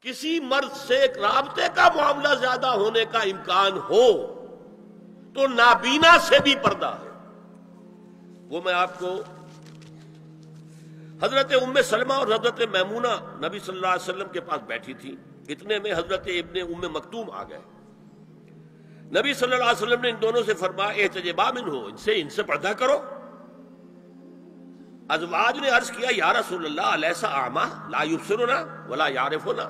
کسی مرد سے ایک رابطے کا معاملہ زیادہ ہونے کا امکان ہو تو نابینا سے بھی پردہ ہے۔ وہ میں آپ کو حضرت ام سلمہ اور حضرت میمونہ نبی صلی اللہ علیہ وسلم کے پاس بیٹھی تھی، اتنے میں حضرت ابن ام مکتوم آ گئے۔ نبی صلی اللہ علیہ وسلم نے ان دونوں سے فرمایا احتجبا منہ، ان سے پردہ کرو۔ ازواج نے عرض کیا یا رسول اللہ الیس اعمی لا یبصرنا ولا یعرفنا،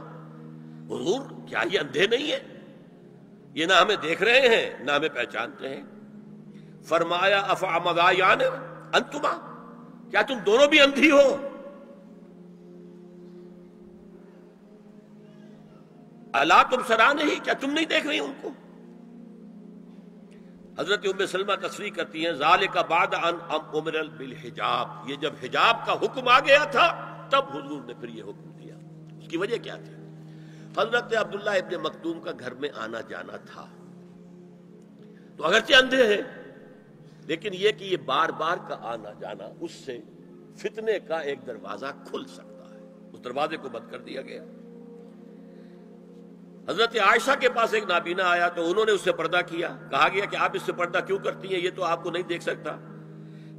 حضور کیا یہ اندھے نہیں ہیں؟ یہ نہ ہمیں دیکھ رہے ہیں نہ ہمیں پہچانتے ہیں۔ فرمایا افعمذایان انتما، کیا تم دونوں بھی اندھی ہو؟ الا تبصران ہی، کیا تم نہیں دیکھ رہی ان کو؟ حضرت ام سلمہ تصریح کرتی ہیں ذالک بعد ان امر بالحجاب، یہ جب حجاب کا حکم آ گیا تھا تب حضور نے پھر یہ حکم دیا۔ اس کی وجہ کیا تھی؟ حضرت عبداللہ ابن مکتوم کا گھر میں آنا جانا تھا، تو اگرچہ اندھے ہیں لیکن یہ کہ یہ بار بار کا آنا جانا اس سے فتنے کا ایک دروازہ کھل سکتا ہے، اس دروازے کو بند کر دیا گیا۔ حضرت عائشہ کے پاس ایک نابینا آیا تو انہوں نے اس سے پردہ کیا، کہا گیا کہ آپ اس سے پردہ کیوں کرتی ہیں، یہ تو آپ کو نہیں دیکھ سکتا۔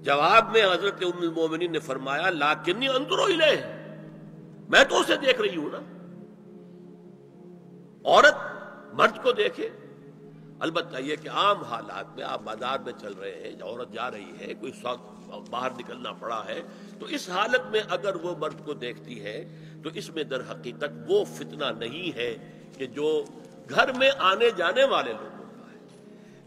جواب میں حضرت ام المومنین نے فرمایا لیکنی انظر الیہ، میں تو اسے دیکھ رہی ہوں نا۔ عورت مرد کو دیکھے، البتہ یہ کہ عام حالات میں آپ بازار میں چل رہے ہیں، عورت جا رہی ہے، کوئی باہر نکلنا پڑا ہے، تو اس حالت میں اگر وہ مرد کو دیکھتی ہے تو اس میں در حقیقت وہ فتنہ نہیں ہے کہ جو گھر میں آنے جانے والے لوگوں کا ہے۔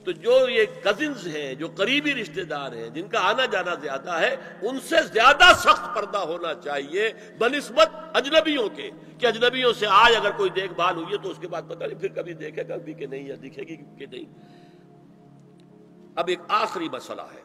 تو جو یہ کزنز ہیں، جو قریبی رشتہ دار ہیں، جن کا آنا جانا زیادہ ہے، ان سے زیادہ سخت پردہ ہونا چاہیے بنسبت اجنبیوں کے، کہ اجنبیوں سے آج اگر کوئی دیکھ بھال ہوئی ہے تو اس کے بعد پتہ نہیں پھر کبھی دیکھے گا بھی کہ نہیں، یا دکھے گی کہ نہیں۔ اب ایک آخری مسئلہ ہے،